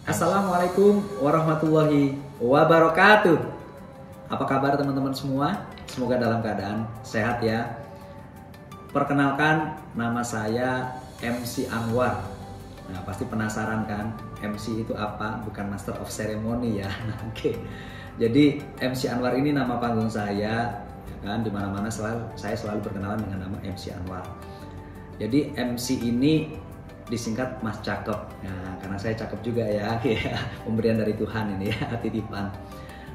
Assalamualaikum warahmatullahi wabarakatuh. Apa kabar teman-teman semua? Semoga dalam keadaan sehat ya. Perkenalkan, nama saya MC Anwar. Nah, pasti penasaran kan, MC itu apa? Bukan Master of Ceremony ya. Oke. Jadi MC Anwar ini nama panggung saya, ya kan? Dimana-mana saya selalu berkenalan dengan nama MC Anwar. Jadi MC ini disingkat Mas Cakep, nah, karena saya cakep juga ya, pemberian dari Tuhan ini ya, titipan.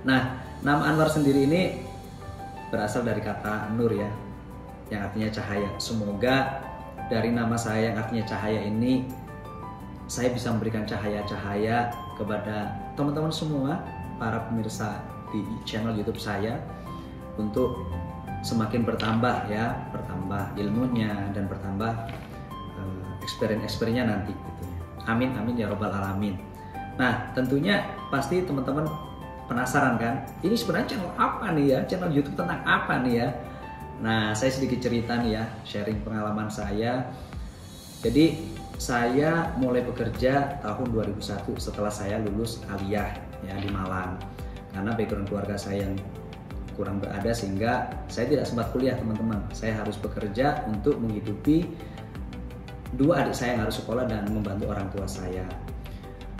Nah, nama Anwar sendiri ini berasal dari kata nur ya, yang artinya cahaya. Semoga dari nama saya yang artinya cahaya ini, saya bisa memberikan cahaya-cahaya kepada teman-teman semua, para pemirsa di channel YouTube saya, untuk semakin bertambah ya, bertambah ilmunya dan bertambah experience-nya nanti gitu ya. Amin amin ya robbal alamin. Nah, tentunya pasti teman-teman penasaran kan, ini sebenarnya channel apa nih ya, channel YouTube tentang apa nih ya. Nah, saya sedikit cerita nih ya, sharing pengalaman saya. Jadi saya mulai bekerja tahun 2001 setelah saya lulus aliyah ya di Malang, karena background keluarga saya yang kurang berada sehingga saya tidak sempat kuliah teman-teman. Saya harus bekerja untuk menghidupi dua adik saya yang harus sekolah dan membantu orang tua saya.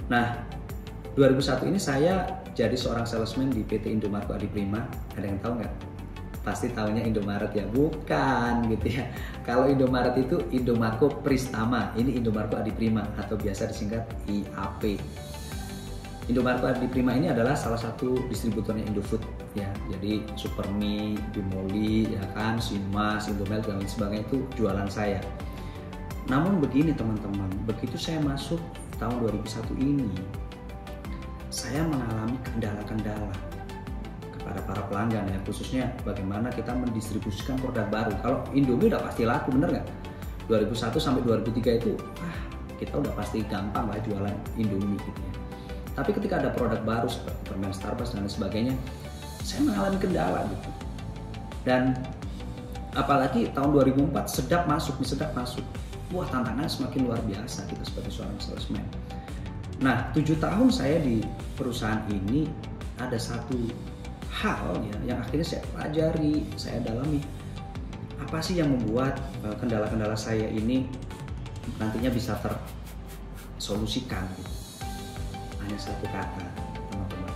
Nah, 2001 ini saya jadi seorang salesman di PT Indomarko Adiprima. Ada yang tahu nggak? Pasti tahunya Indomaret ya, bukan gitu ya. Kalau Indomaret itu Indomarko Pristama, ini Indomarko Adiprima atau biasa disingkat IAP. Indomarko Adiprima ini adalah salah satu distributornya Indofood ya. Jadi Supermi, Bimoli, ya kan, Sinmas, Indomilk dan lain sebagainya itu jualan saya. Namun begini teman-teman, begitu saya masuk tahun 2001 ini, saya mengalami kendala-kendala kepada para pelanggan ya, khususnya bagaimana kita mendistribusikan produk baru. Kalau Indomie udah pasti laku, bener nggak? 2001 sampai 2003 itu, kita udah pasti gampang lah jualan Indomie gitu ya. Tapi ketika ada produk baru seperti permen Starbucks dan lain sebagainya, saya mengalami kendala gitu. Dan apalagi tahun 2004 sedap masuk. Wah, tantangan semakin luar biasa gitu sebagai seorang salesman. Nah, 7 tahun saya di perusahaan ini, ada satu hal ya yang akhirnya saya pelajari, saya dalami. Apa sih yang membuat kendala-kendala saya ini nantinya bisa tersolusikan gitu. Hanya satu kata, teman-teman.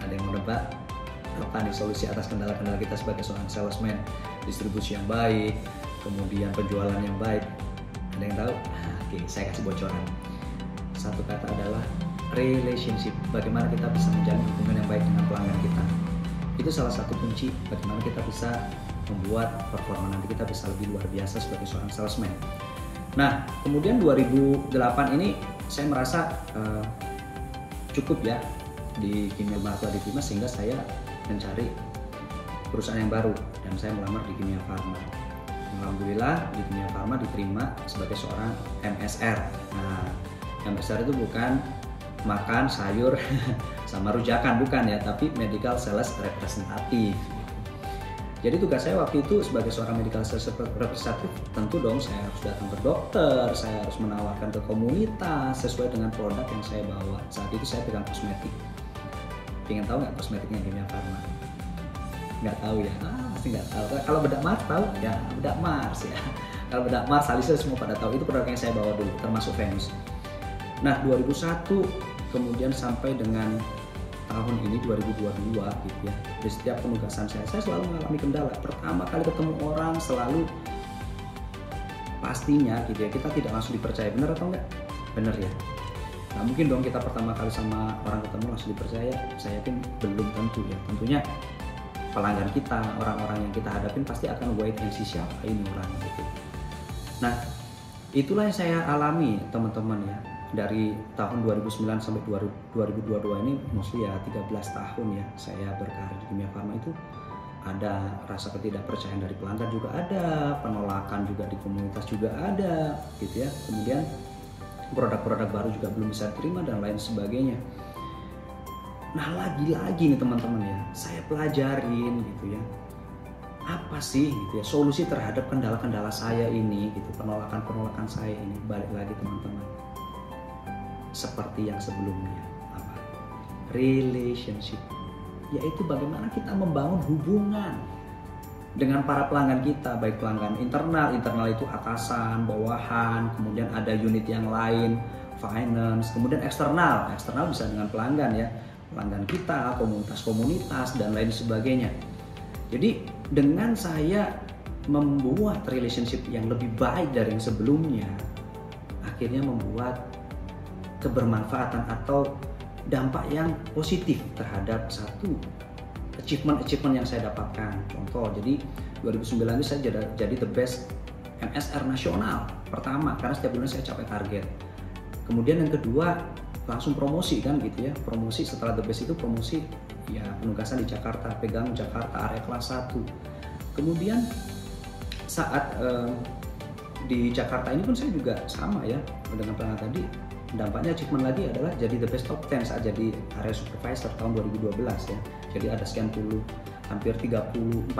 Ada yang mau nebak apa nih solusi atas kendala-kendala kita sebagai seorang salesman? Distribusi yang baik, kemudian penjualan yang baik. Ada yang tahu? Oke, saya kasih bocoran. Satu kata adalah relationship. Bagaimana kita bisa menjalin hubungan yang baik dengan pelanggan kita. Itu salah satu kunci bagaimana kita bisa membuat performa nanti kita bisa lebih luar biasa sebagai seorang salesman. Nah, kemudian 2008 ini saya merasa cukup ya di Indomarko Adiprima, sehingga saya mencari perusahaan yang baru dan saya melamar di Kimia Farma. Alhamdulillah di Kimia Farma diterima sebagai seorang MSR. Nah, MSR itu bukan makan sayur sama rujakan, bukan ya, tapi Medical Sales Representative. Jadi tugas saya waktu itu sebagai seorang Medical Sales Representative, tentu dong saya harus datang ke dokter, saya harus menawarkan ke komunitas sesuai dengan produk yang saya bawa. Saat itu saya pegang kosmetik. Pengen tahu nggak kosmetiknya Kimia Farma? Nggak tahu ya? Pasti nggak tahu. Kalau bedak Mars tahu ya, bedak Mars ya. Kalau bedak Mars, Alisa semua pada tahu, itu produk yang saya bawa dulu, termasuk Venus. Nah, 2001 kemudian sampai dengan tahun ini 2022 gitu ya. Di setiap penugasan saya selalu mengalami kendala. Pertama kali ketemu orang selalu pastinya gitu ya, kita tidak langsung dipercaya, benar atau enggak? Benar ya. Nah, mungkin dong kita pertama kali sama orang ketemu langsung dipercaya. Saya yakin belum tentu ya. Tentunya pelanggan kita, orang-orang yang kita hadapin pasti akan wait and see siapa ini orang gitu. Nah, itulah yang saya alami teman-teman ya. Dari tahun 2009 sampai 2022 ini mostly ya 13 tahun ya saya berkarir di Kimia Farma. Itu ada rasa ketidakpercayaan dari pelanggan juga ada, penolakan juga di komunitas juga ada gitu ya. Kemudian produk-produk baru juga belum bisa diterima dan lain sebagainya. Nah, lagi-lagi nih teman-teman ya, saya pelajarin gitu ya, apa sih gitu ya solusi terhadap kendala-kendala saya ini gitu, penolakan-penolakan saya ini. Balik lagi teman-teman, seperti yang sebelumnya. Apa? Relationship, yaitu bagaimana kita membangun hubungan dengan para pelanggan kita, baik pelanggan internal itu atasan, bawahan, kemudian ada unit yang lain, finance, kemudian eksternal bisa dengan pelanggan ya, pelanggan kita, komunitas dan lain sebagainya. Jadi dengan saya membuat relationship yang lebih baik dari yang sebelumnya, akhirnya membuat kebermanfaatan atau dampak yang positif terhadap satu achievement yang saya dapatkan. Contoh, jadi 2009 itu saya jadi the best MSR nasional pertama karena setiap bulan saya capai target. Kemudian yang kedua langsung promosi kan gitu ya, promosi setelah the best itu promosi ya penugasan di Jakarta, pegang Jakarta area kelas 1. Kemudian saat di Jakarta ini pun saya juga sama ya dengan pelanggan tadi. Dampaknya achievement lagi adalah jadi the best top 10 saat jadi area supervisor tahun 2012 ya. Jadi ada sekian puluh, hampir 30-40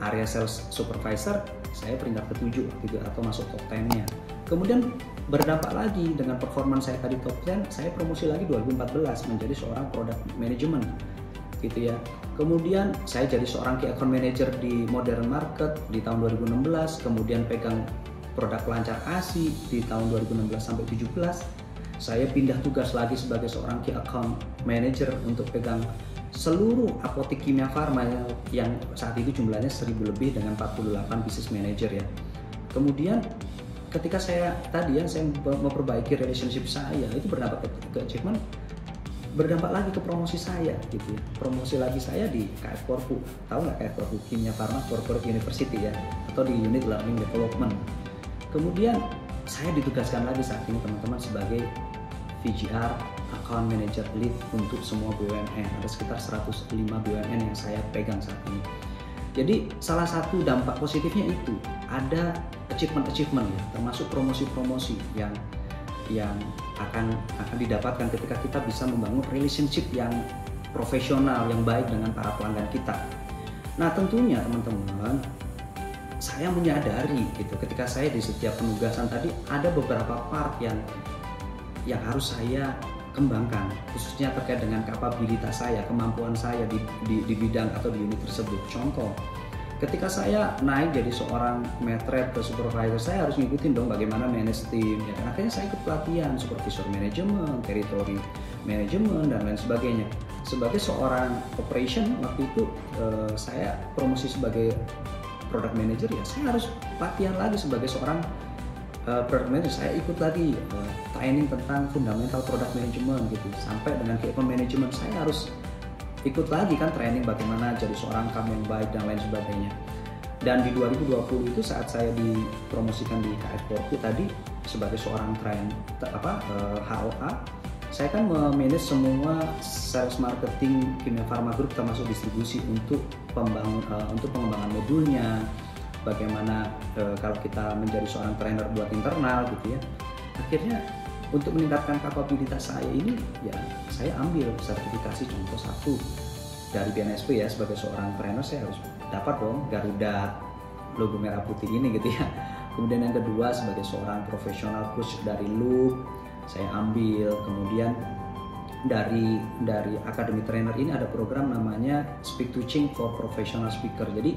area sales supervisor, saya peringkat ke-7 gitu atau masuk top 10-nya. Kemudian berdampak lagi dengan performance saya tadi top 10, saya promosi lagi 2014 menjadi seorang product management gitu ya. Kemudian saya jadi seorang key account manager di modern market di tahun 2016, kemudian pegang produk pelancar ASI di tahun 2016 sampai 17. Saya pindah tugas lagi sebagai seorang key account manager untuk pegang seluruh apotek kimia farma yang saat itu jumlahnya 1000 lebih dengan 48 business manager ya. Kemudian ketika saya memperbaiki relationship saya, itu berdampak ke achievement, berdampak lagi ke promosi saya gitu ya. Promosi lagi saya di KF Korpu, tahu nggak KF Korpu, Kimia Farma Corporate University ya, atau di unit Learning Development. Kemudian saya ditugaskan lagi saat ini teman-teman sebagai VGR Account Manager Lead untuk semua BUMN. Ada sekitar 105 BUMN yang saya pegang saat ini. Jadi salah satu dampak positifnya itu ada achievement ya, termasuk promosi-promosi yang akan didapatkan ketika kita bisa membangun relationship yang profesional, yang baik dengan para pelanggan kita. Nah tentunya teman-teman, saya menyadari gitu ketika saya di setiap penugasan tadi ada beberapa part yang harus saya kembangkan, khususnya terkait dengan kapabilitas saya, kemampuan saya di bidang atau di unit tersebut. Contoh, ketika saya naik jadi seorang matrep ke supervisor, saya harus ngikutin dong bagaimana manage tim ya kan. Akhirnya saya ikut pelatihan supervisor manajemen, territory management dan lain sebagainya. Sebagai seorang operation waktu itu saya promosi sebagai product manager ya, saya harus latihan lagi sebagai seorang product manager. Saya ikut lagi training tentang fundamental product management gitu, sampai dengan key account management saya harus ikut lagi kan training bagaimana jadi seorang account yang baik dan lain sebagainya. Dan di 2020 itu saat saya dipromosikan di KF Korpu tadi sebagai seorang HOA, saya kan memanage semua sales marketing Kimia Farma Group termasuk distribusi untuk pengembangan modulnya, bagaimana kalau kita menjadi seorang trainer buat internal gitu ya. Akhirnya untuk meningkatkan kapabilitas saya ini ya saya ambil sertifikasi contoh 1 dari BNSP ya, sebagai seorang trainer saya harus dapat dong Garuda logo merah putih ini gitu ya. Kemudian yang kedua sebagai seorang profesional coach dari Loop saya ambil. Kemudian dari Academy Trainer ini ada program namanya Speak to Change for Professional Speaker. Jadi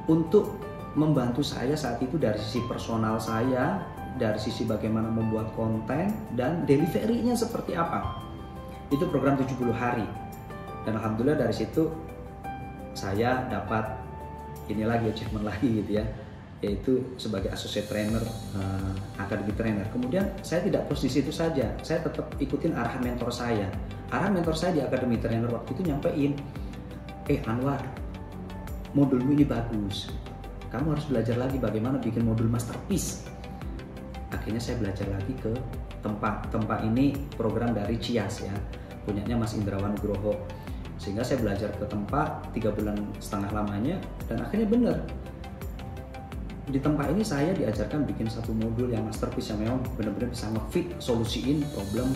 untuk membantu saya saat itu dari sisi personal saya, dari sisi bagaimana membuat konten dan delivery-nya seperti apa. Itu program 70 hari. Dan alhamdulillah dari situ saya dapat ini lagi achievement lagi gitu ya, yaitu sebagai associate trainer Academy Trainer. Kemudian saya tidak puas di situ saja, saya tetap ikutin arahan mentor saya. Arahan mentor saya di Academy Trainer waktu itu nyampein, Anwar, modulmu ini bagus, kamu harus belajar lagi bagaimana bikin modul masterpiece. Akhirnya saya belajar lagi ke tempat ini program dari Cias ya, punyanya Mas Indrawan Nugroho. Sehingga saya belajar ke tempat 3,5 bulan lamanya, dan akhirnya benar. Di tempat ini saya diajarkan bikin satu modul yang masterpiece yang memang benar-benar bisa nge-fit solusiin problem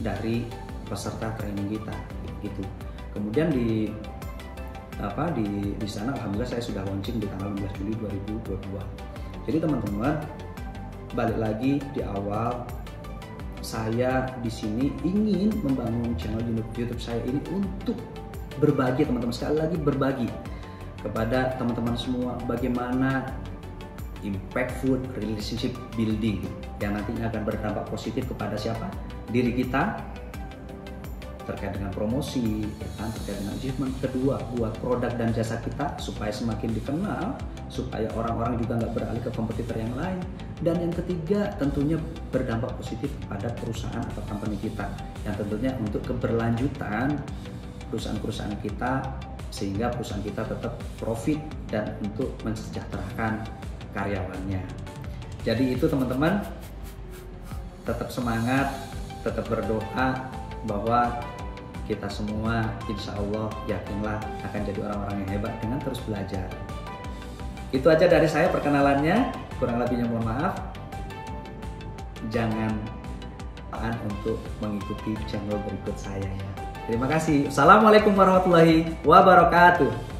dari peserta training kita gitu. Kemudian di sana alhamdulillah saya sudah launching di tanggal 15 Juli 2022. Jadi teman-teman, balik lagi di awal, saya di sini ingin membangun channel YouTube saya ini untuk berbagi, teman-teman, sekali lagi berbagi kepada teman-teman semua bagaimana impactful relationship building yang nantinya akan berdampak positif kepada siapa? Diri kita, terkait dengan promosi, ya kan, terkait dengan achievement. Kedua, buat produk dan jasa kita supaya semakin dikenal, supaya orang-orang juga nggak beralih ke kompetitor yang lain. Dan yang ketiga, tentunya berdampak positif kepada perusahaan atau company kita, yang tentunya untuk keberlanjutan perusahaan-perusahaan kita, sehingga perusahaan kita tetap profit dan untuk mensejahterakan karyawannya. Jadi itu teman-teman, tetap semangat, tetap berdoa bahwa kita semua insya Allah yakinlah akan jadi orang-orang yang hebat dengan terus belajar. Itu aja dari saya perkenalannya, kurang lebihnya mohon maaf. Jangan lupa untuk mengikuti channel berikut saya ya. Terima kasih. Assalamualaikum warahmatullahi wabarakatuh.